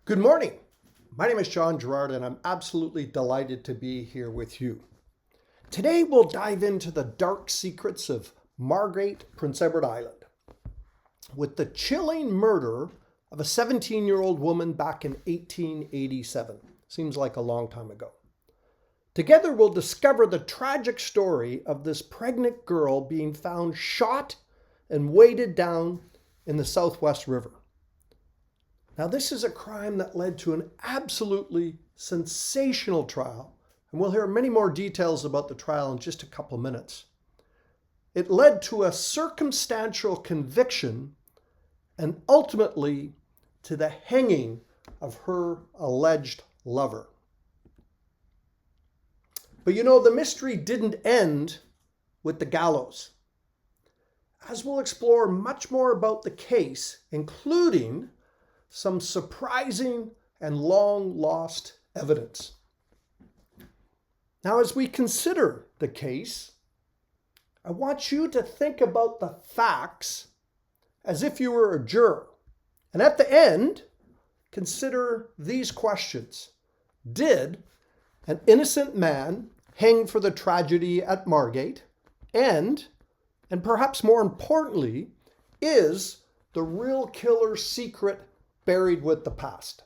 Good morning. My name is Girard, and I'm absolutely delighted to be here with you. Today we'll dive into the dark secrets of Margate, Prince Edward Island, with the chilling murder of a 17-year-old woman back in 1887. Seems like a long time ago. Together we'll discover the tragic story of this pregnant girl being found shot and weighted down in the Southwest River. Now, this is a crime that led to an absolutely sensational trial, and we'll hear many more details about the trial in just a couple minutes. It led to a circumstantial conviction and ultimately to the hanging of her alleged lover. But the mystery didn't end with the gallows. As we'll explore much more about the case, including some surprising and long lost evidence. Now, as we consider the case, I want you to think about the facts as if you were a juror. And at the end, consider these questions. Did an innocent man hang for the tragedy at Margate? And perhaps more importantly, is the real killer's secret buried with the past?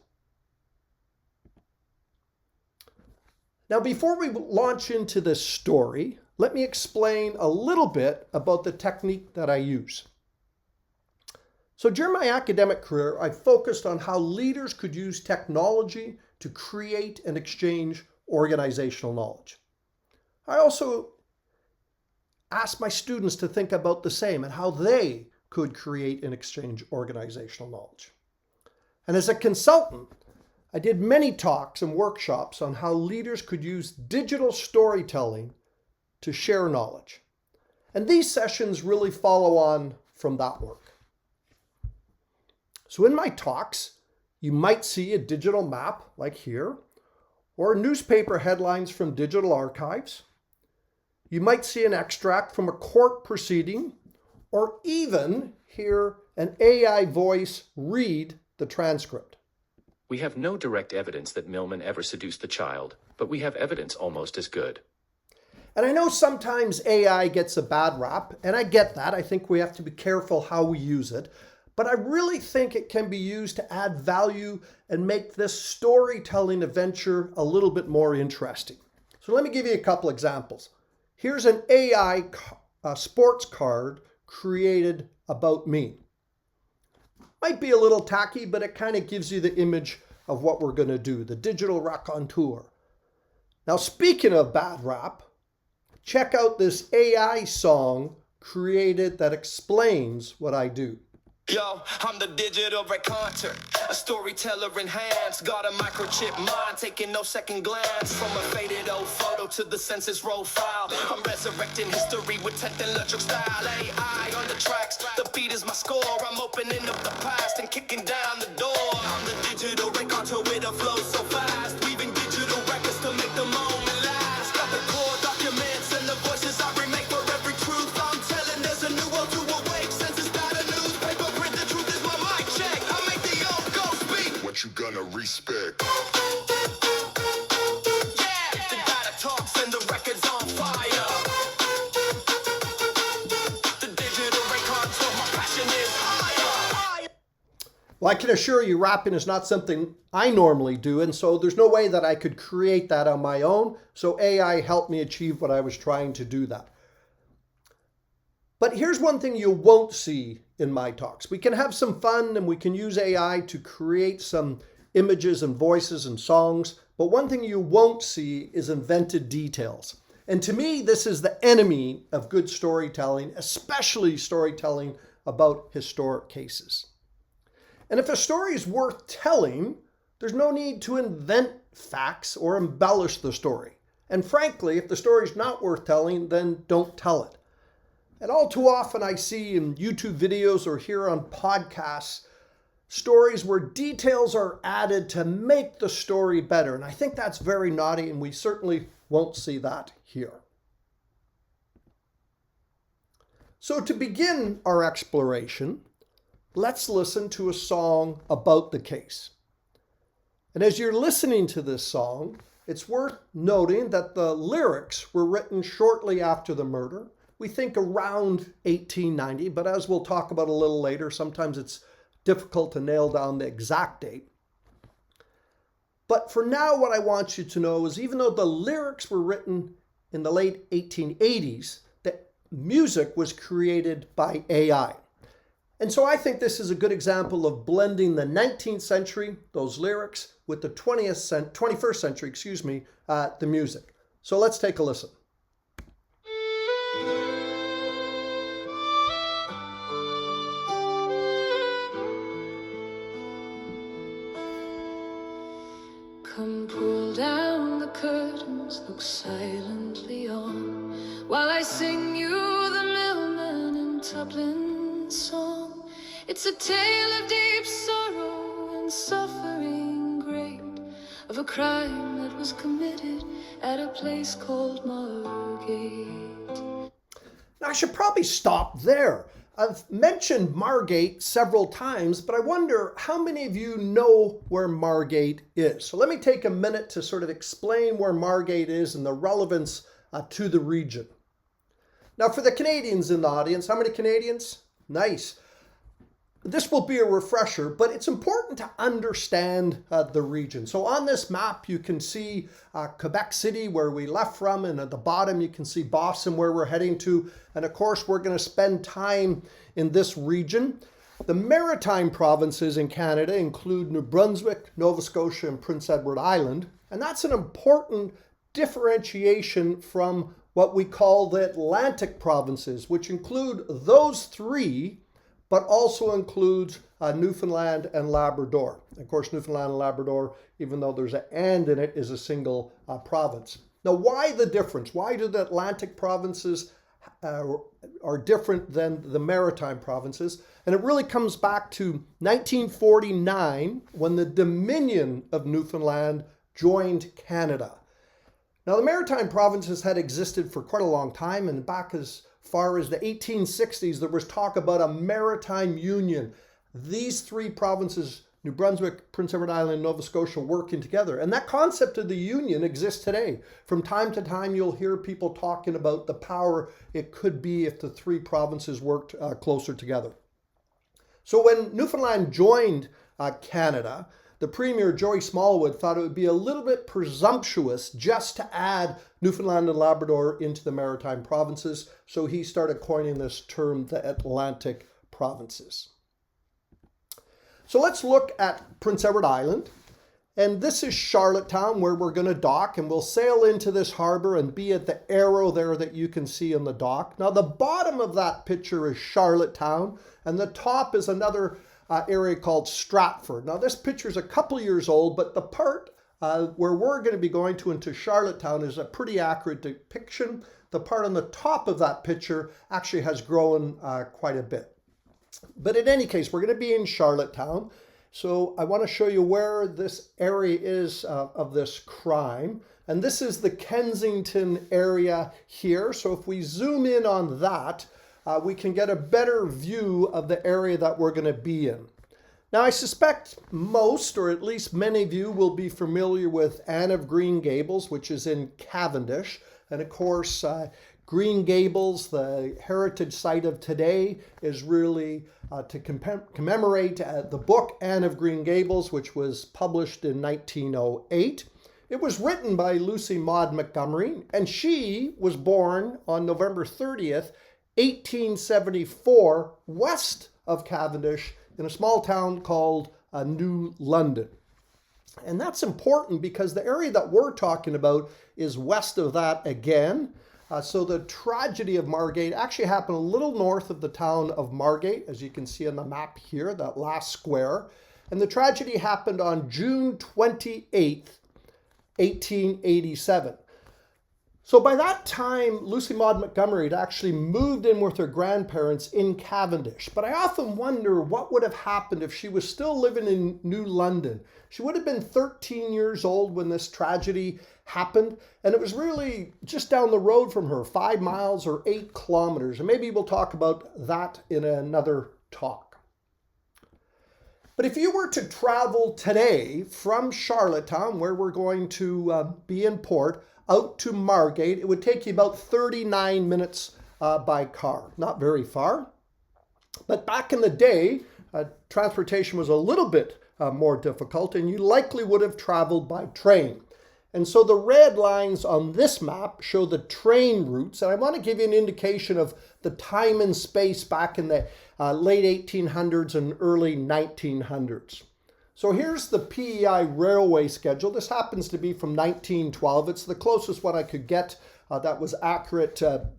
Now, before we launch into this story, let me explain a little bit about the technique that I use. So during my academic career, I focused on how leaders could use technology to create and exchange organizational knowledge. I also asked my students to think about the same and how they could create and exchange organizational knowledge. And as a consultant, I did many talks and workshops on how leaders could use digital storytelling to share knowledge. And these sessions really follow on from that work. So in my talks, you might see a digital map like here, or newspaper headlines from digital archives. You might see an extract from a court proceeding, or even hear an AI voice read the transcript. We have no direct evidence that Millman ever seduced the child, but we have evidence almost as good. And I know sometimes AI gets a bad rap, and I get that. I think we have to be careful how we use it. But I really think it can be used to add value and make this storytelling adventure a little bit more interesting. So let me give you a couple examples. Here's an AI sports card created about me. Might be a little tacky, but it kind of gives you the image of what we're going to do, the digital raconteur. Now, speaking of bad rap, check out this AI song created that explains what I do. Yo, I'm the digital raconteur, a storyteller in hands, got a microchip mind, taking no second glance, from a faded old photo to the census roll file. I'm resurrecting history with 10th electric style, AI on the tracks, the beat is my score, I'm opening up the past and kicking down the door. I'm the digital raconteur with a flow so fast, weaving digital records to make the moment last. Got the core documents and the voices I remake for every truth I'm telling. There's a new world to awake, census data, newspaper. You gonna respect? Yeah, the data talks and the record's on fire. The digital raconteur, my passion is higher. Well, I can assure you rapping is not something I normally do, and so there's no way that I could create that on my own. So AI helped me achieve what I was trying to do that. But here's one thing you won't see in my talks. We can have some fun and we can use AI to create some images and voices and songs, but one thing you won't see is invented details. And to me, this is the enemy of good storytelling, especially storytelling about historic cases. And if a story is worth telling, there's no need to invent facts or embellish the story. And frankly, if the story is not worth telling, then don't tell it. And all too often I see in YouTube videos or hear on podcasts stories where details are added to make the story better. And I think that's very naughty, and we certainly won't see that here. So to begin our exploration, let's listen to a song about the case. And as you're listening to this song, it's worth noting that the lyrics were written shortly after the murder. We think around 1890, but as we'll talk about a little later, sometimes it's difficult to nail down the exact date. But for now, what I want you to know is even though the lyrics were written in the late 1880s, the music was created by AI. And so I think this is a good example of blending the 19th century, those lyrics, with the 21st century, the music. So let's take a listen. Come pull down the curtains, look silently on, while I sing you the Millman and Dublin song. It's a tale of deep sorrow and suffering great, of a crime that was committed at a place called Margate. Now I should probably stop there. I've mentioned Margate several times, but I wonder how many of you know where Margate is. So let me take a minute to sort of explain where Margate is and the relevance to the region. Now for the Canadians in the audience, how many Canadians? Nice. This will be a refresher, but it's important to understand the region. So on this map, you can see Quebec City, where we left from, and at the bottom, you can see Boston, where we're heading to. And of course, we're going to spend time in this region. The maritime provinces in Canada include New Brunswick, Nova Scotia, and Prince Edward Island. And that's an important differentiation from what we call the Atlantic provinces, which include those three, but also includes Newfoundland and Labrador. Of course, Newfoundland and Labrador, even though there's an "and" in it, is a single province. Now, why the difference? Why do the Atlantic provinces are different than the maritime provinces? And it really comes back to 1949, when the Dominion of Newfoundland joined Canada. Now, the maritime provinces had existed for quite a long time, and back as far as the 1860s, there was talk about a maritime union. These three provinces, New Brunswick, Prince Edward Island, and Nova Scotia, working together. And that concept of the union exists today. From time to time, you'll hear people talking about the power it could be if the three provinces worked closer together. So when Newfoundland joined Canada, the Premier, Joey Smallwood, thought it would be a little bit presumptuous just to add Newfoundland and Labrador into the maritime provinces, so he started coining this term, the Atlantic provinces. So let's look at Prince Edward Island, and this is Charlottetown, where we're going to dock, and we'll sail into this harbor and be at the arrow there that you can see on the dock. Now the bottom of that picture is Charlottetown, and the top is another area called Stratford. Now this picture is a couple years old, but the part where we're going to be going to into Charlottetown is a pretty accurate depiction. The part on the top of that picture actually has grown quite a bit. But in any case, we're going to be in Charlottetown. So I want to show you where this area is of this crime. And this is the Kensington area here. So if we zoom in on that, we can get a better view of the area that we're going to be in. Now, I suspect most, or at least many of you, will be familiar with Anne of Green Gables, which is in Cavendish. And of course, Green Gables, the heritage site of today, is really to commemorate the book Anne of Green Gables, which was published in 1908. It was written by Lucy Maud Montgomery, and she was born on November 30th, 1874, west of Cavendish, in a small town called New London. And that's important because the area that we're talking about is west of that again. So the tragedy of Margate actually happened a little north of the town of Margate, as you can see on the map here, that last square. And the tragedy happened on June 28th, 1887. So by that time, Lucy Maud Montgomery had actually moved in with her grandparents in Cavendish. But I often wonder what would have happened if she was still living in New London. She would have been 13 years old when this tragedy happened. And it was really just down the road from her, 5 miles or 8 kilometers. And maybe we'll talk about that in another talk. But if you were to travel today from Charlottetown, where we're going to be in port, out to Margate, it would take you about 39 minutes by car. Not very far. But back in the day, transportation was a little bit more difficult, and you likely would have traveled by train. And so the red lines on this map show the train routes, and I want to give you an indication of the time and space back in the late 1800s and early 1900s. So here's the PEI railway schedule. This happens to be from 1912. It's the closest one I could get that was accurate to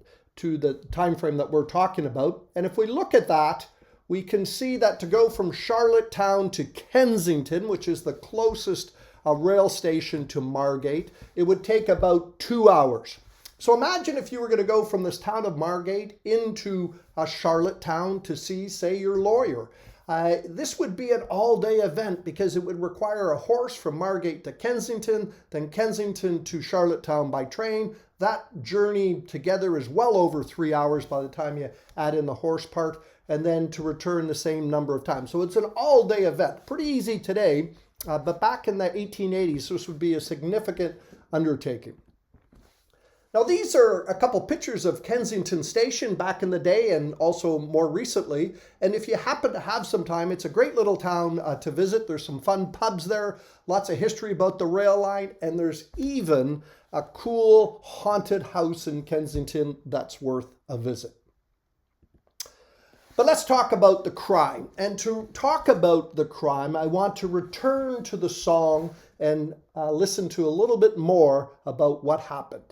the time frame that we're talking about. And if we look at that, we can see that to go from Charlottetown to Kensington, which is the closest rail station to Margate, it would take about 2 hours. So imagine if you were going to go from this town of Margate into Charlottetown to see, say, your lawyer. This would be an all-day event because it would require a horse from Margate to Kensington, then Kensington to Charlottetown by train. That journey together is well over 3 hours by the time you add in the horse part, and then to return the same number of times. So it's an all-day event. Pretty easy today, but back in the 1880s, this would be a significant undertaking. Now, these are a couple pictures of Kensington Station back in the day and also more recently. And if you happen to have some time, it's a great little town to visit. There's some fun pubs there, lots of history about the rail line, and there's even a cool haunted house in Kensington that's worth a visit. But let's talk about the crime. And to talk about the crime, I want to return to the song and listen to a little bit more about what happened.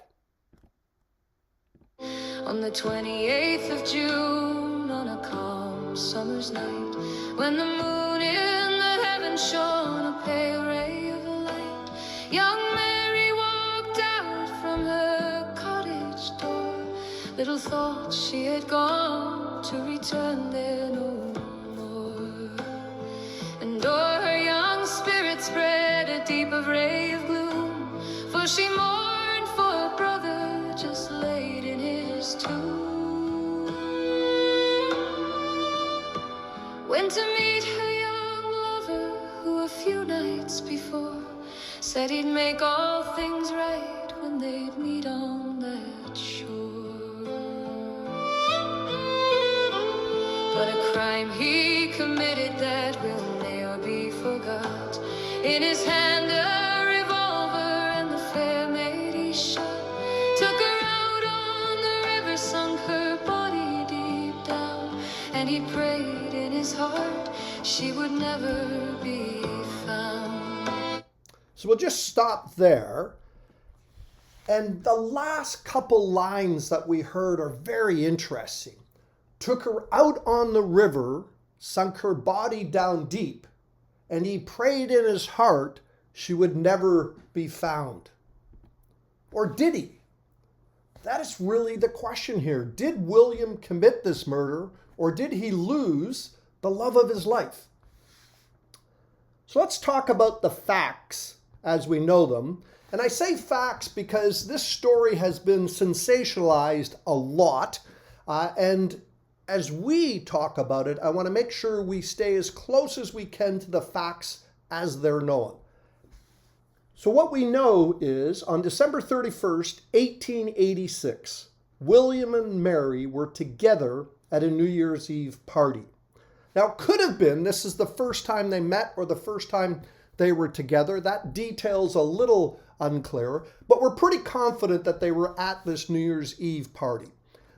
On the 28th of June, on a calm summer's night, when the moon in the heavens shone a pale ray of light, young Mary walked out from her cottage door. Little thought she had gone to return there no more. And o'er her young spirit spread a deeper ray of gloom, for she mourned for her brother just laid in his tomb. Went to meet her young lover, who a few nights before said he'd make all things right when they'd meet on that shore. But a crime he committed that will ne'er be forgot. In his hand a revolver and the fair maid he shot. Took her out on the river, sunk her body deep down, and he prayed in his heart she would never be found. So we'll just stop there. And the last couple lines that we heard are very interesting. Took her out on the river, sunk her body down deep, and he prayed in his heart she would never be found. Or did he? That is really the question here. Did William commit this murder, or did he lose the love of his life? So let's talk about the facts as we know them. And I say facts because this story has been sensationalized a lot, and as we talk about it, I want to make sure we stay as close as we can to the facts as they're known. So what we know is on December 31st, 1886, William and Mary were together at a New Year's Eve party. Now, it could have been this is the first time they met or the first time they were together. That detail's a little unclear, but we're pretty confident that they were at this New Year's Eve party.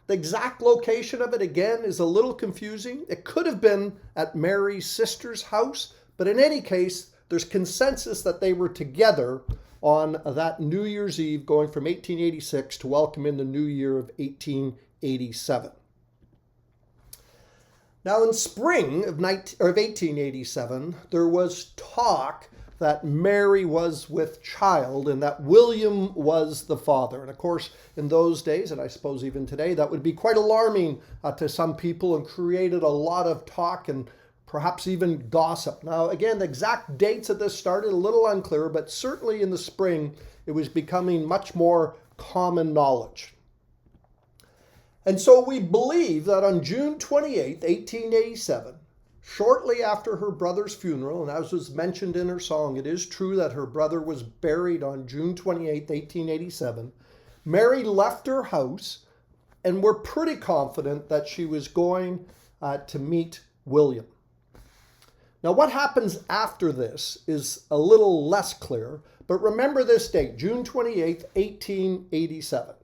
The exact location of it, again, is a little confusing. It could have been at Mary's sister's house, but in any case, there's consensus that they were together on that New Year's Eve going from 1886 to welcome in the new year of 1887. Now, in spring of 1887, there was talk that Mary was with child and that William was the father. And of course, in those days, and I suppose even today, that would be quite alarming to some people and created a lot of talk and perhaps even gossip. Now, again, the exact dates of this started a little unclear, but certainly in the spring, it was becoming much more common knowledge. And so we believe that on June 28th, 1887, Shortly after her brother's funeral, and as was mentioned in her song, it is true that her brother was buried on June 28, 1887, Mary left her house, and we're pretty confident that she was going to meet William. Now, what happens after this is a little less clear, but remember this date, June 28, 1887.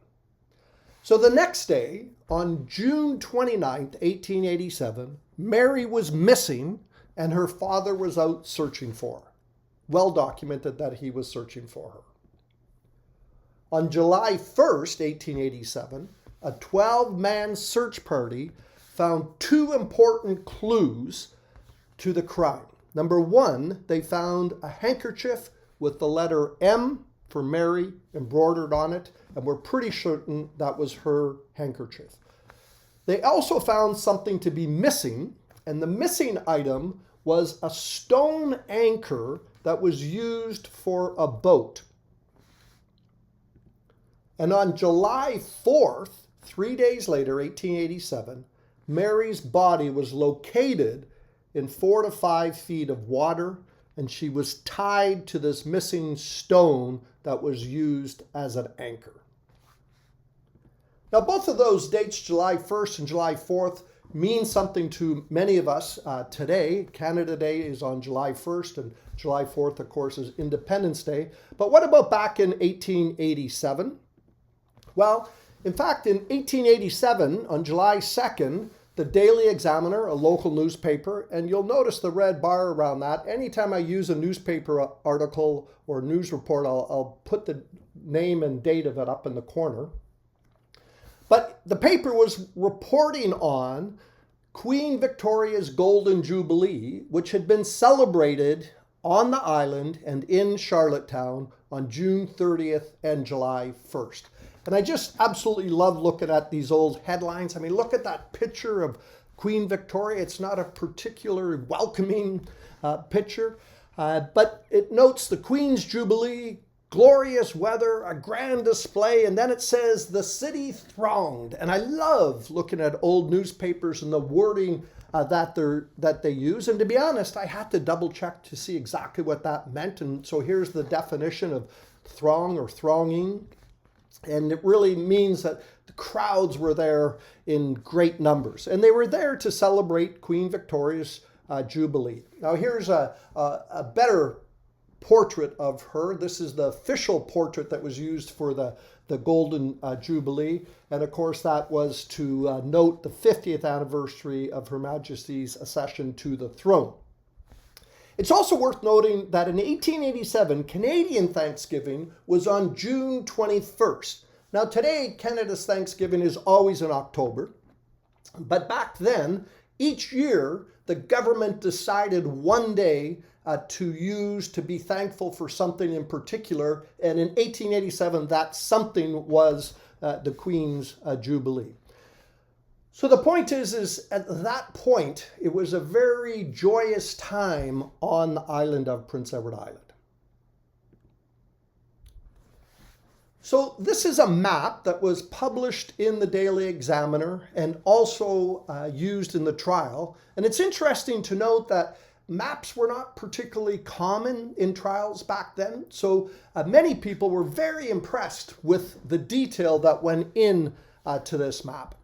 So the next day, on June 29th, 1887, Mary was missing and her father was out searching for her. Well documented that he was searching for her. On July 1st, 1887, a 12-man search party found two important clues to the crime. Number one, they found a handkerchief with the letter M for Mary embroidered on it, and we're pretty certain that was her handkerchief. They also found something to be missing, and the missing item was a stone anchor that was used for a boat. And on July 4th, 3 days later, 1887, Mary's body was located in 4 to 5 feet of water, and she was tied to this missing stone that was used as an anchor. Now, both of those dates, July 1st and July 4th, mean something to many of us today. Canada Day is on July 1st, and July 4th, of course, is Independence Day. But what about back in 1887? Well, in fact, in 1887, on July 2nd, the Daily Examiner, a local newspaper, and you'll notice the red bar around that. Anytime I use a newspaper article or news report, I'll put the name and date of it up in the corner. But the paper was reporting on Queen Victoria's Golden Jubilee, which had been celebrated on the island and in Charlottetown on June 30th and July 1st. And I just absolutely love looking at these old headlines. I mean, look at that picture of Queen Victoria. It's not a particularly welcoming picture, but it notes the Queen's Jubilee, glorious weather, a grand display, and then it says the city thronged. And I love looking at old newspapers and the wording that they use. And to be honest, I had to double check to see exactly what that meant. And so here's the definition of throng or thronging. And it really means that the crowds were there in great numbers. And they were there to celebrate Queen Victoria's Jubilee. Now here's a better portrait of her. This is the official portrait that was used for the Golden Jubilee. And of course that was to note the 50th anniversary of Her Majesty's accession to the throne. It's also worth noting that in 1887, Canadian Thanksgiving was on June 21st. Now today, Canada's Thanksgiving is always in October, but back then, each year, the government decided one day to use to be thankful for something in particular, and in 1887, that something was the Queen's Jubilee. So the point is at that point, it was a very joyous time on the island of Prince Edward Island. So this is a map that was published in the Daily Examiner and also used in the trial. And it's interesting to note that maps were not particularly common in trials back then. So many people were very impressed with the detail that went in to this map.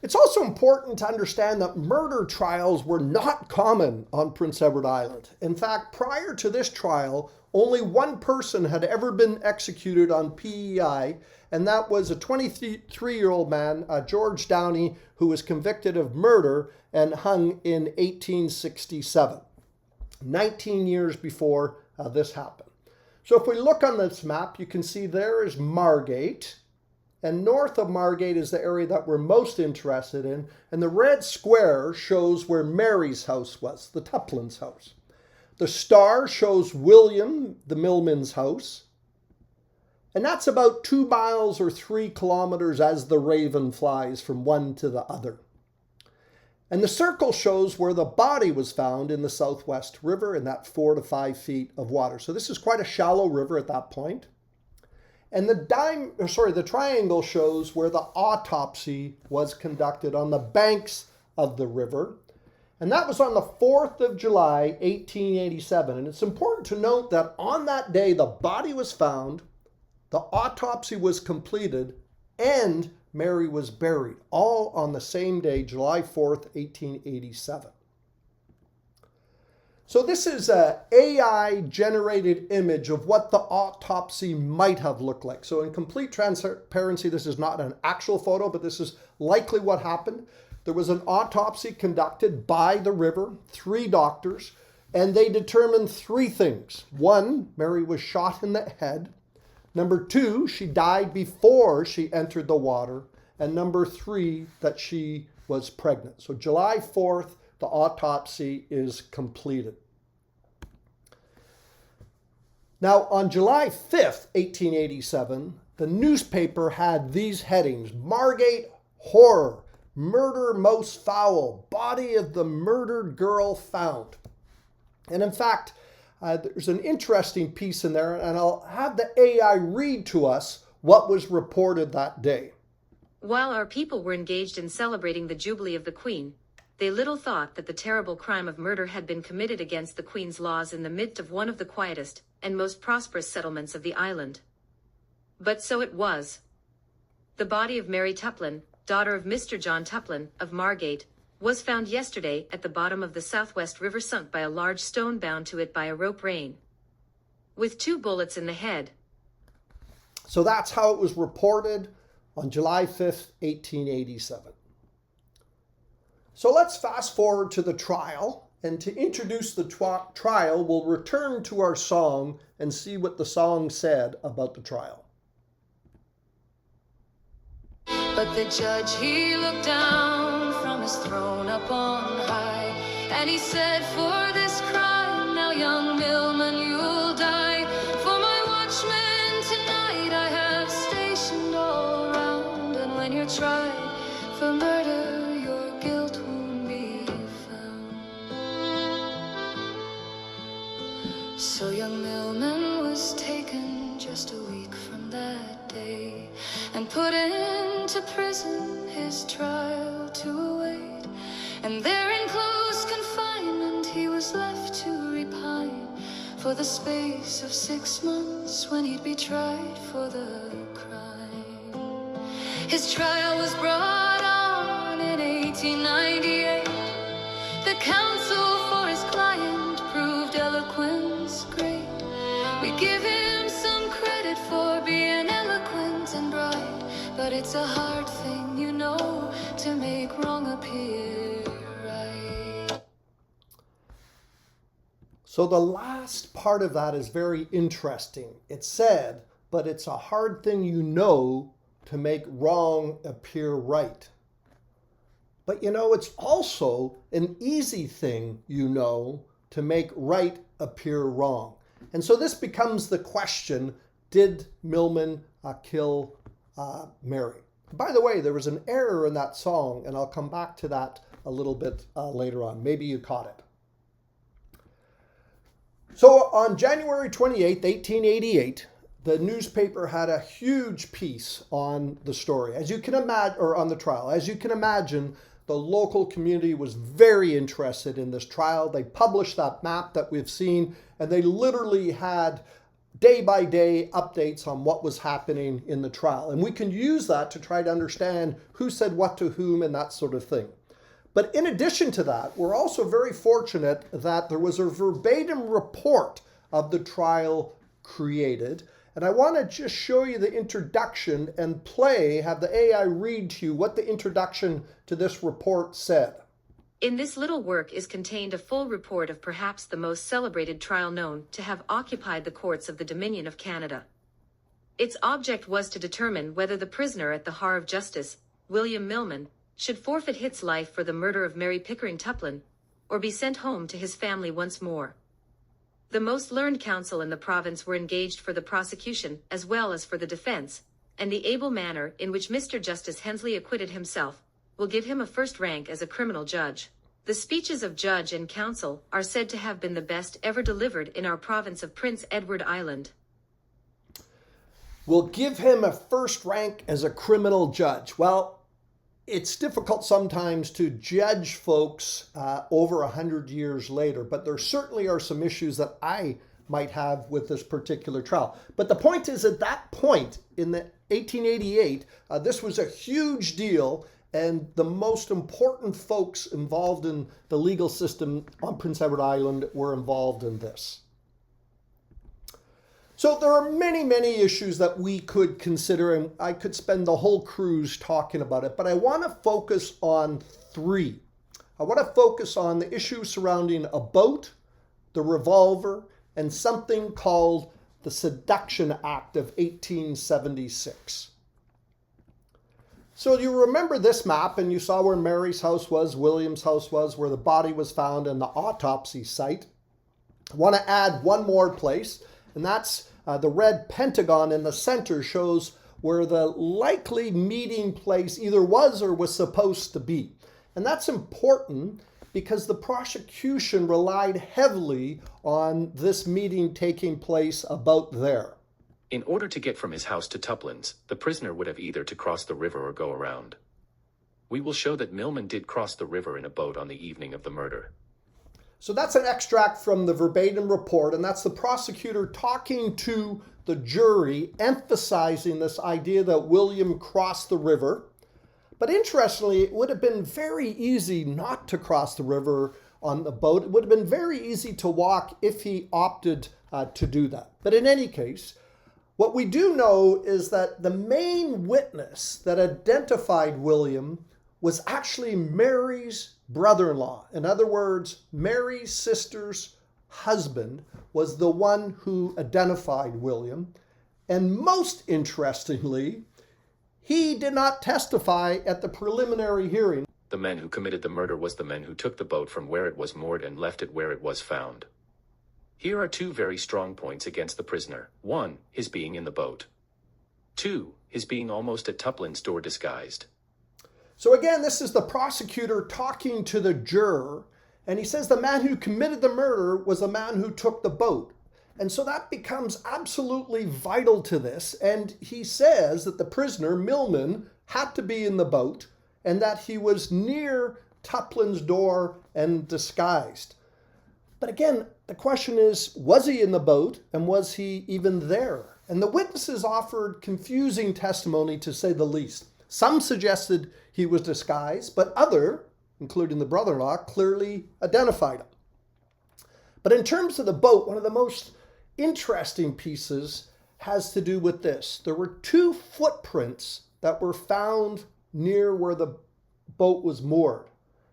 It's also important to understand that murder trials were not common on Prince Edward Island. In fact, prior to this trial, only one person had ever been executed on PEI, and that was a 23-year-old man, George Downey, who was convicted of murder and hung in 1867, 19 years before this happened. So if we look on this map, you can see there is Margate, and north of Margate is the area that we're most interested in. And the red square shows where Mary's house was, the Tuplin's house. The star shows William, the millman's house. And that's about 2 miles or 3 kilometers as the raven flies from one to the other. And the circle shows where the body was found in the Southwest River in that 4 to 5 feet of water. So this is quite a shallow river at that point. And the triangle shows where the autopsy was conducted on the banks of the river. And that was on the 4th of July, 1887. And it's important to note that on that day, the body was found, the autopsy was completed, and Mary was buried, all on the same day, July 4th, 1887. So this is an AI-generated image of what the autopsy might have looked like. So in complete transparency, this is not an actual photo, but this is likely what happened. There was an autopsy conducted by the river, 3 doctors, and they determined 3 things. 1, Mary was shot in the head. Number 2, she died before she entered the water. And number 3, that she was pregnant. So July 4th, the autopsy is completed. Now, on July 5th, 1887, the newspaper had these headings: Margate horror, murder most foul, body of the murdered girl found. And in fact, there's an interesting piece in there, and I'll have the AI read to us what was reported that day. While our people were engaged in celebrating the Jubilee of the Queen, they little thought that the terrible crime of murder had been committed against the Queen's laws in the midst of one of the quietest and most prosperous settlements of the island. But so it was. The body of Mary Tuplin, daughter of Mr. John Tuplin, of Margate, was found yesterday at the bottom of the Southwest River, sunk by a large stone bound to it by a rope rein, with 2 bullets in the head. So that's how it was reported on July 5th, 1887. So let's fast forward to the trial, and to introduce the trial, we'll return to our song and see what the song said about the trial. But the judge, he looked down from his throne up on high, and he said, for this crime, now young Millman, you'll die. For my watchmen tonight I have stationed all round, and when you're tried for murder, your guilt won't be found. So young Millman was taken just a week from that day, and put into prison, his trial to await. And there in close confinement he was left to repine for the space of 6 months, when he'd be tried for the crime. His trial was brought on in 1898. The counsel for his client proved eloquence great. We give him some credit for being eloquent and bright, but it's a hard thing, you know, to make wrong appear right. So the last part of that is very interesting. It said, but it's a hard thing, you know, to make wrong appear right. But you know, it's also an easy thing, you know, to make right appear wrong. And so this becomes the question, did Millman kill Mary? By the way, there was an error in that song, and I'll come back to that a little bit later on. Maybe you caught it. So on January 28th, 1888, the newspaper had a huge piece on the story, as you can imagine, or on the trial. As you can imagine, the local community was very interested in this trial. They published that map that we've seen, and they literally had day-by-day updates on what was happening in the trial. And we can use that to try to understand who said what to whom and that sort of thing. But in addition to that, we're also very fortunate that there was a verbatim report of the trial created. And I want to just show you the introduction and have the AI read to you what the introduction to this report said. In this little work is contained a full report of perhaps the most celebrated trial known to have occupied the courts of the Dominion of Canada. Its object was to determine whether the prisoner at the Har of Justice, William Millman, should forfeit his life for the murder of Mary Pickering Tuplin, or be sent home to his family once more. The most learned counsel in the province were engaged for the prosecution as well as for the defense, and the able manner in which Mr. Justice Hensley acquitted himself will give him a first rank as a criminal judge. The speeches of judge and counsel are said to have been the best ever delivered in our province of Prince Edward Island. Will give him a first rank as a criminal judge. Well, it's difficult sometimes to judge folks over 100 years later, but there certainly are some issues that I might have with this particular trial. But the point is, at that point in the 1888, this was a huge deal, and the most important folks involved in the legal system on Prince Edward Island were involved in this. So there are many, many issues that we could consider, and I could spend the whole cruise talking about it, but I want to focus on three. I want to focus on the issues surrounding a boat, the revolver, and something called the Seduction Act of 1876. So you remember this map, and you saw where Mary's house was, William's house was, where the body was found, and the autopsy site. I want to add one more place, and that's the red pentagon in the center shows where the likely meeting place either was or was supposed to be. And that's important because the prosecution relied heavily on this meeting taking place about there. In order to get from his house to Tuplan's, the prisoner would have either to cross the river or go around. We will show that Milman did cross the river in a boat on the evening of the murder. So that's an extract from the verbatim report, and that's the prosecutor talking to the jury, emphasizing this idea that William crossed the river. But interestingly, it would have been very easy not to cross the river on the boat. It would have been very easy to walk if he opted to do that. But in any case, what we do know is that the main witness that identified William was actually Mary's brother-in-law. In other words, Mary's sister's husband was the one who identified William. And most interestingly, he did not testify at the preliminary hearing. The man who committed the murder was the man who took the boat from where it was moored and left it where it was found. Here are two very strong points against the prisoner. 1, his being in the boat. 2, his being almost at Tuplan's door disguised. So again, this is the prosecutor talking to the juror, and he says the man who committed the murder was the man who took the boat. And so that becomes absolutely vital to this. And he says that the prisoner, Milman, had to be in the boat and that he was near Tuplan's door and disguised. But again, the question is, was he in the boat and was he even there? And the witnesses offered confusing testimony, to say the least. Some suggested he was disguised, but other, including the brother-in-law, clearly identified him. But in terms of the boat, one of the most interesting pieces has to do with this. There were 2 footprints that were found near where the boat was moored.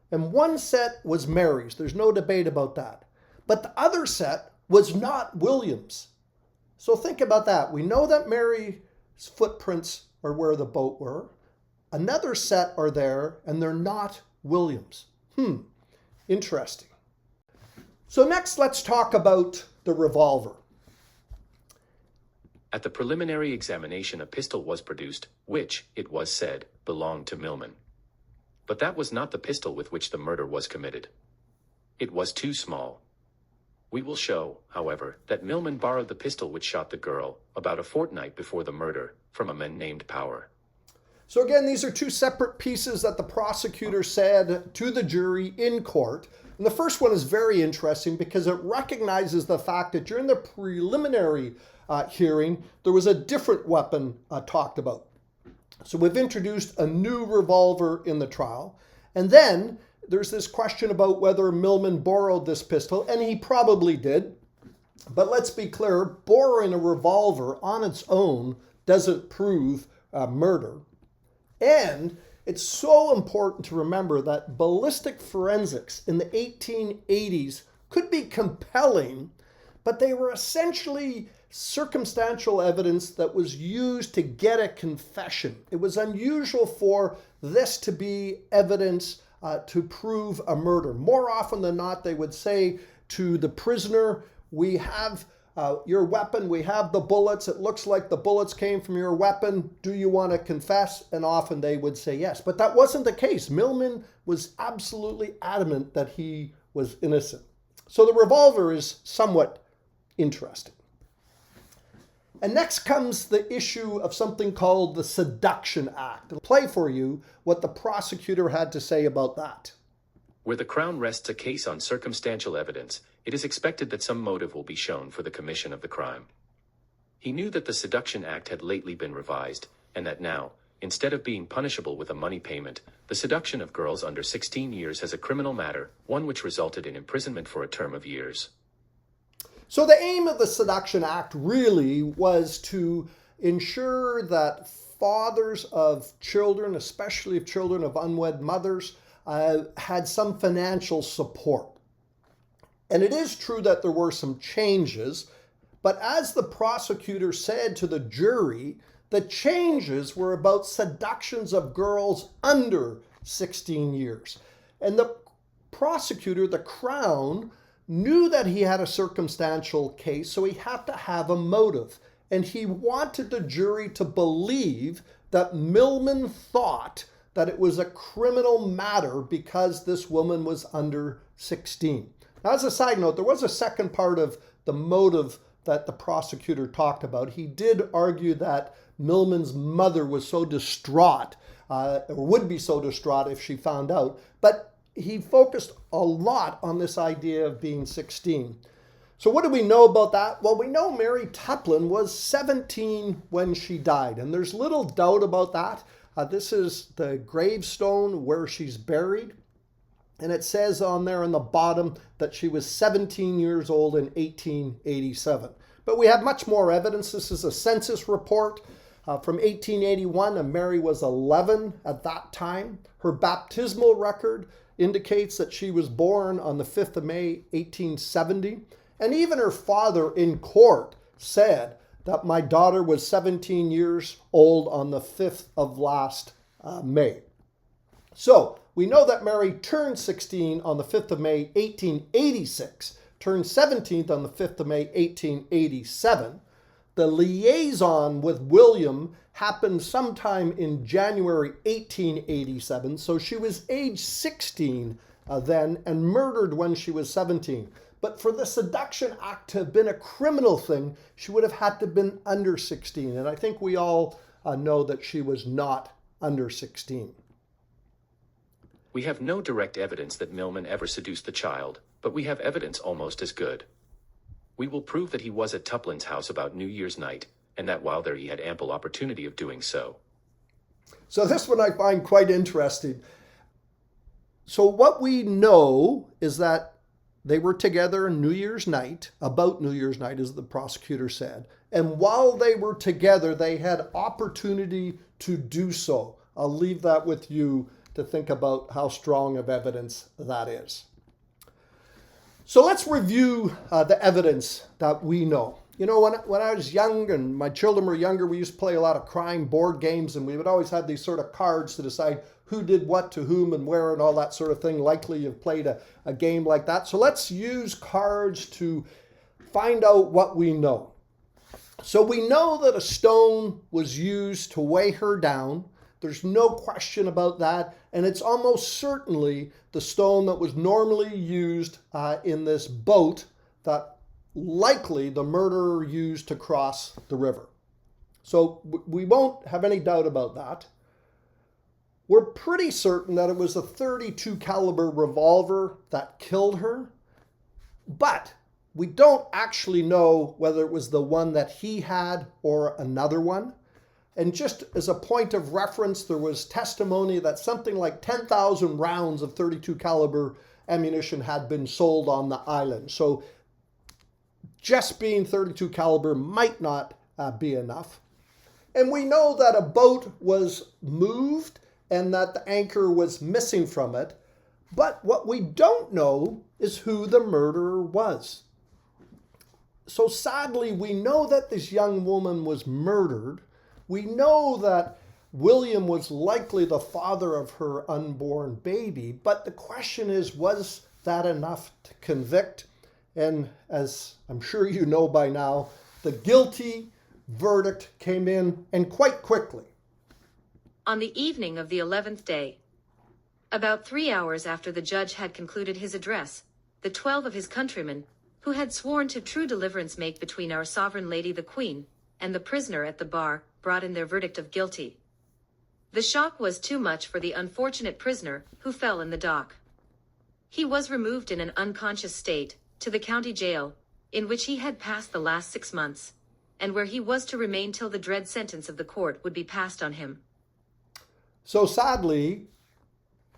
And one set was Mary's. There's no debate about that. But the other set was not William's. So think about that. We know that Mary's footprints are where the boat were. Another set are there, and they're not William's. Interesting. So next, let's talk about the revolver. At the preliminary examination, a pistol was produced, which, it was said, belonged to Milman. But that was not the pistol with which the murder was committed. It was too small. We will show, however, that Milman borrowed the pistol which shot the girl, about a fortnight before the murder, from a man named Power. So again, these are 2 separate pieces that the prosecutor said to the jury in court. And the first one is very interesting because it recognizes the fact that during the preliminary hearing, there was a different weapon talked about. So we've introduced a new revolver in the trial. And then there's this question about whether Milman borrowed this pistol, and he probably did. But let's be clear, borrowing a revolver on its own doesn't prove murder. And it's so important to remember that ballistic forensics in the 1880s could be compelling, but they were essentially circumstantial evidence that was used to get a confession. It was unusual for this to be evidence to prove a murder. More often than not, they would say to the prisoner, we have your weapon, we have the bullets, it looks like the bullets came from your weapon, do you want to confess? And often they would say yes, but that wasn't the case. Milman was absolutely adamant that he was innocent. So the revolver is somewhat interesting. And next comes the issue of something called the Seduction Act. I'll play for you what the prosecutor had to say about that. Where the Crown rests a case on circumstantial evidence, it is expected that some motive will be shown for the commission of the crime. He knew that the Seduction Act had lately been revised, and that now, instead of being punishable with a money payment, the seduction of girls under 16 years has a criminal matter, one which resulted in imprisonment for a term of years. So the aim of the Seduction Act really was to ensure that fathers of children, especially of children of unwed mothers, had some financial support. And it is true that there were some changes, but as the prosecutor said to the jury, the changes were about seductions of girls under 16 years. And the prosecutor, the Crown, knew that he had a circumstantial case, so he had to have a motive. And he wanted the jury to believe that Millman thought that it was a criminal matter because this woman was under 16. Now, as a side note, there was a second part of the motive that the prosecutor talked about. He did argue that Millman's mother was so distraught, or would be so distraught if she found out, but he focused a lot on this idea of being 16. So what do we know about that? Well, we know Mary Tuplin was 17 when she died, and there's little doubt about that. This is the gravestone where she's buried, and it says on there on the bottom that she was 17 years old in 1887. But we have much more evidence. This is a census report from 1881, and Mary was 11 at that time. Her baptismal record indicates that she was born on the 5th of May, 1870. And even her father in court said that my daughter was 17 years old on the 5th of last May. So we know that Mary turned 16 on the 5th of May, 1886, turned 17th on the 5th of May, 1887. The liaison with William happened sometime in January 1887, so she was age 16 then and murdered when she was 17. But for the Seduction Act to have been a criminal thing, she would have had to have been under 16. And I think we all know that she was not under 16. We have no direct evidence that Millman ever seduced the child, but we have evidence almost as good. We will prove that he was at Tuplin's house about New Year's night, and that while there he had ample opportunity of doing so. So this one I find quite interesting. So what we know is that they were together on New Year's night, about New Year's night, as the prosecutor said. And while they were together, they had opportunity to do so. I'll leave that with you to think about how strong of evidence that is. So let's review the evidence that we know. You know, when I was young and my children were younger, we used to play a lot of crime board games, and we would always have these sort of cards to decide who did what to whom and where and all that sort of thing. Likely you've played a game like that. So let's use cards to find out what we know. So we know that a stone was used to weigh her down. There's no question about that. And it's almost certainly the stone that was normally used in this boat that likely the murderer used to cross the river. So we won't have any doubt about that. We're pretty certain that it was a .32 caliber revolver that killed her, but we don't actually know whether it was the one that he had or another one. And just as a point of reference, there was testimony that something like 10,000 rounds of .32 caliber ammunition had been sold on the island. So just being .32 caliber might not be enough. And we know that a boat was moved and that the anchor was missing from it. But what we don't know is who the murderer was. So sadly, we know that this young woman was murdered. We know that William was likely the father of her unborn baby, but the question is, was that enough to convict? And as I'm sure you know by now, the guilty verdict came in, and quite quickly. On the evening of the 11th day, about 3 hours after the judge had concluded his address, the 12 of his countrymen, who had sworn to true deliverance make between our sovereign lady the Queen, and the prisoner at the bar brought in their verdict of guilty. The shock was too much for the unfortunate prisoner, who fell in the dock. He was removed in an unconscious state to the county jail, in which he had passed the last 6 months, and where he was to remain till the dread sentence of the court would be passed on him. So sadly,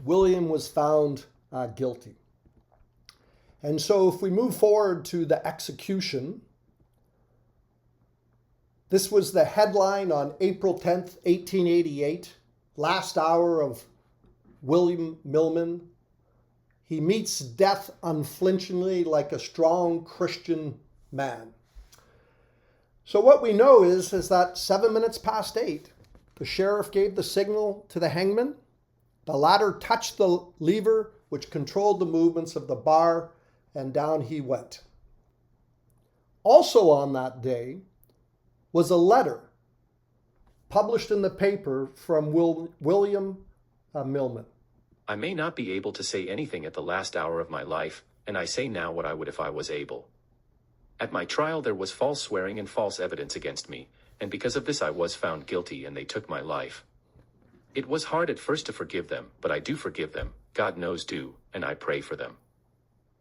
William was found guilty. And so if we move forward to the execution, this was the headline on April 10th, 1888, last hour of William Millman. He meets death unflinchingly like a strong Christian man. So what we know is that 7 minutes past 8, the sheriff gave the signal to the hangman. The latter touched the lever which controlled the movements of the bar, and down he went. Also on that day was a letter published in the paper from William Millman. I may not be able to say anything at the last hour of my life, and I say now what I would if I was able. At my trial there was false swearing and false evidence against me, and because of this I was found guilty and they took my life. It was hard at first to forgive them, but I do forgive them, God knows do, and I pray for them.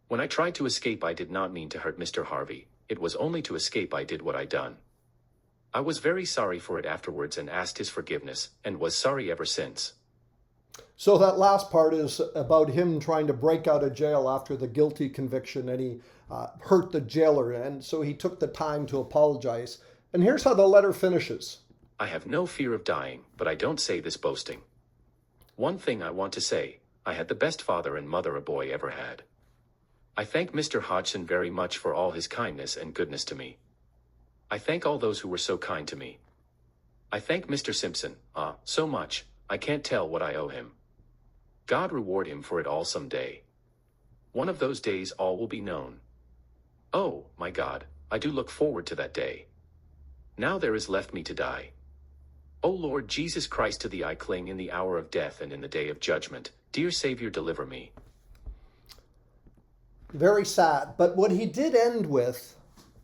When I tried to escape I did not mean to hurt Mr. Harvey, it was only to escape I did what I done. I was very sorry for it afterwards and asked his forgiveness, and was sorry ever since. So that last part is about him trying to break out of jail after the guilty conviction, and he hurt the jailer, and so he took the time to apologize. And here's how the letter finishes. I have no fear of dying, but I don't say this boasting. One thing I want to say, I had the best father and mother a boy ever had. I thank Mr. Hodgson very much for all his kindness and goodness to me. I thank all those who were so kind to me. I thank Mr. Simpson, so much, I can't tell what I owe him. God reward him for it all some day. One of those days all will be known. Oh, my God, I do look forward to that day. Now there is left me to die. O Lord Jesus Christ, to thee I cling in the hour of death and in the day of judgment. Dear Savior, deliver me. Very sad. But what he did end with,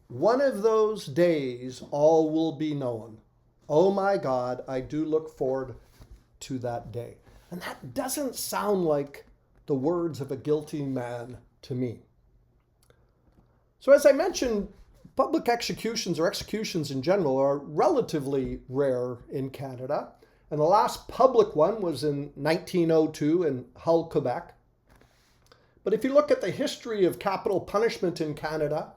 one of those days all will be known. Oh my God, I do look forward to that day. And that doesn't sound like the words of a guilty man to me. So as I mentioned, public executions or executions in general are relatively rare in Canada. And the last public one was in 1902 in Hull, Quebec. But if you look at the history of capital punishment in Canada,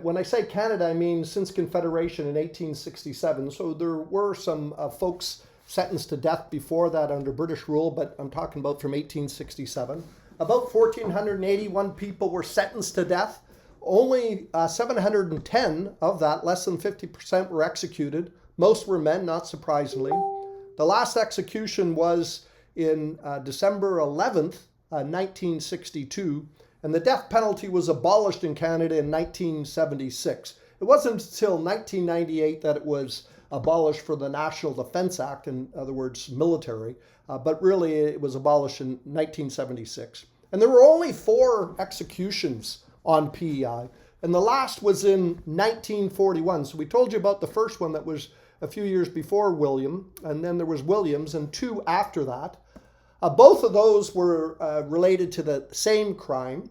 when I say Canada, I mean since Confederation in 1867. So there were some folks sentenced to death before that under British rule, but I'm talking about from 1867. About 1,481 people were sentenced to death. Only 710 of that, less than 50%, were executed. Most were men, not surprisingly. The last execution was in December 11th, 1962, and the death penalty was abolished in Canada in 1976. It wasn't until 1998 that it was abolished for the National Defense Act, in other words, military, but really it was abolished in 1976. And there were only 4 executions on PEI, and the last was in 1941. So we told you about the first one that was a few years before William, and then there was Williams, and 2 after that. Both of those were related to the same crime,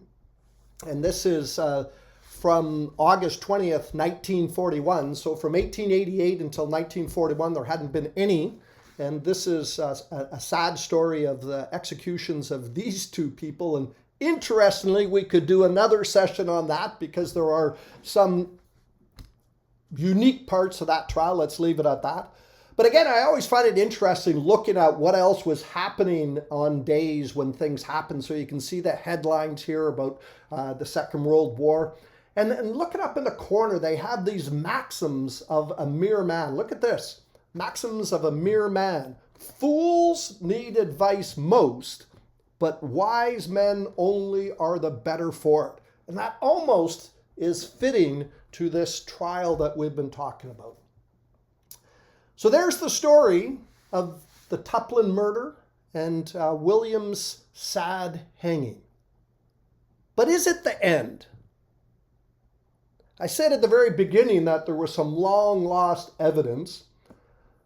and this is from August 20th, 1941. So from 1888 until 1941, there hadn't been any, and this is a sad story of the executions of these 2 people. And interestingly, we could do another session on that because there are some unique parts of that trial. Let's leave it at that. But again, I always find it interesting looking at what else was happening on days when things happened. So you can see the headlines here about the Second World War. And looking up in the corner, they have these maxims of a mere man. Look at this. Maxims of a mere man. Fools need advice most, but wise men only are the better for it. And that almost is fitting to this trial that we've been talking about. So there's the story of the Tuplin murder and William's sad hanging. But is it the end? I said at the very beginning that there was some long lost evidence.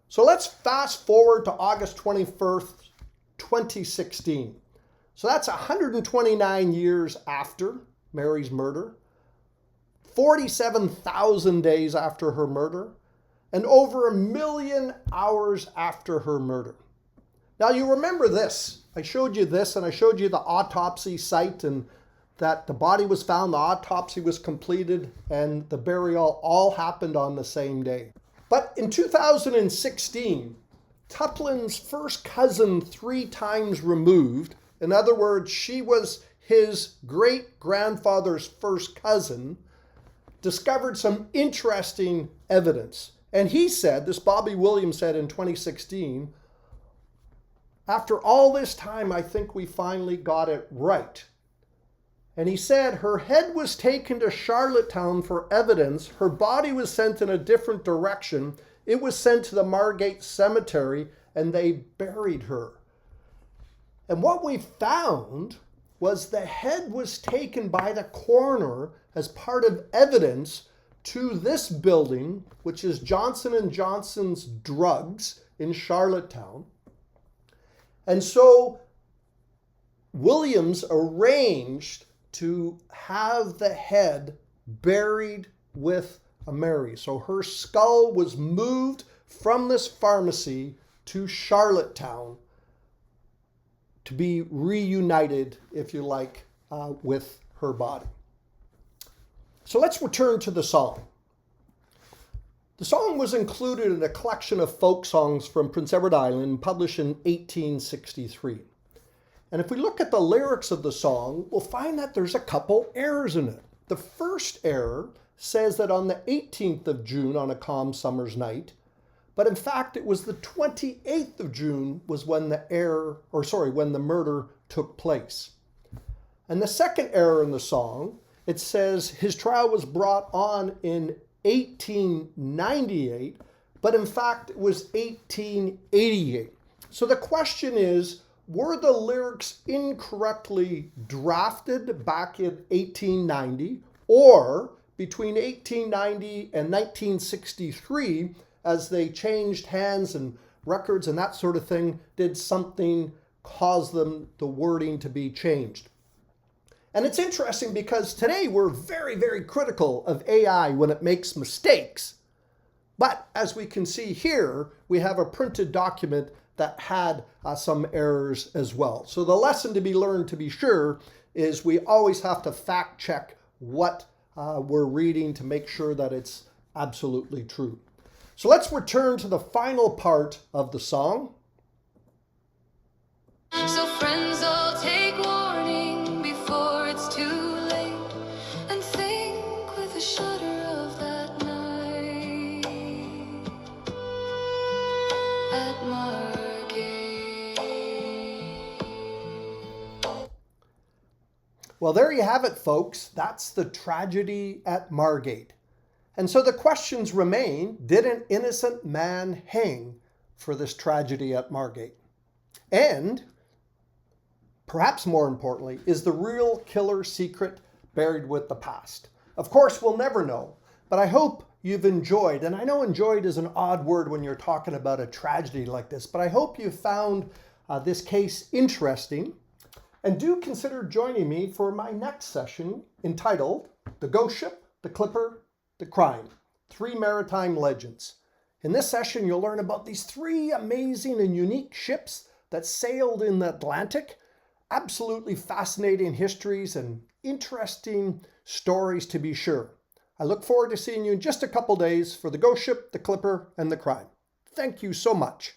So let's fast forward to August 21st, 2016. So that's 129 years after Mary's murder, 47,000 days after her murder, and over 1 million hours after her murder. Now you remember this. I showed you this, and I showed you the autopsy site, and that the body was found, the autopsy was completed, and the burial all happened on the same day. But in 2016, Tuplin's first cousin 3 times removed, in other words, she was his great-grandfather's first cousin, discovered some interesting evidence. And he said, this Bobby Williams said in 2016, after all this time, I think we finally got it right. And he said her head was taken to Charlottetown for evidence. Her body was sent in a different direction. It was sent to the Margate cemetery, and they buried her. And what we found was the head was taken by the coroner as part of evidence to this building, which is Johnson & Johnson's Drugs in Charlottetown. And so Williams arranged to have the head buried with Mary. So her skull was moved from this pharmacy to Charlottetown to be reunited, if you like, with her body. So let's return to the song. The song was included in a collection of folk songs from Prince Edward Island, published in 1863. And if we look at the lyrics of the song, we'll find that there's a couple errors in it. The first error says that on the 18th of June, on a calm summer's night, but in fact it was the 28th of June was when when the murder took place. And the second error in the song, it says his trial was brought on in 1898, but in fact it was 1888. So the question is, were the lyrics incorrectly drafted back in 1890, or between 1890 and 1963, as they changed hands and records and that sort of thing, did something cause the wording to be changed? And it's interesting because today we're very, very critical of AI when it makes mistakes. But as we can see here, we have a printed document that had some errors as well. So the lesson to be learned, to be sure, is we always have to fact check what we're reading to make sure that it's absolutely true. So let's return to the final part of the song. So friends, all take warning before it's too late, and think with a shudder of that night at Margate. Well, there you have it, folks. That's the tragedy at Margate. And so the questions remain, did an innocent man hang for this tragedy at Margate? And perhaps more importantly, is the real killer secret buried with the past? Of course, we'll never know, but I hope you've enjoyed, and I know enjoyed is an odd word when you're talking about a tragedy like this, but I hope you found this case interesting, and do consider joining me for my next session entitled The Ghost Ship, the Clipper, the Crime, 3 Maritime Legends. In this session, you'll learn about these 3 amazing and unique ships that sailed in the Atlantic. Absolutely fascinating histories and interesting stories, to be sure. I look forward to seeing you in just a couple days for The Ghost Ship, the Clipper, and the Crime. Thank you so much.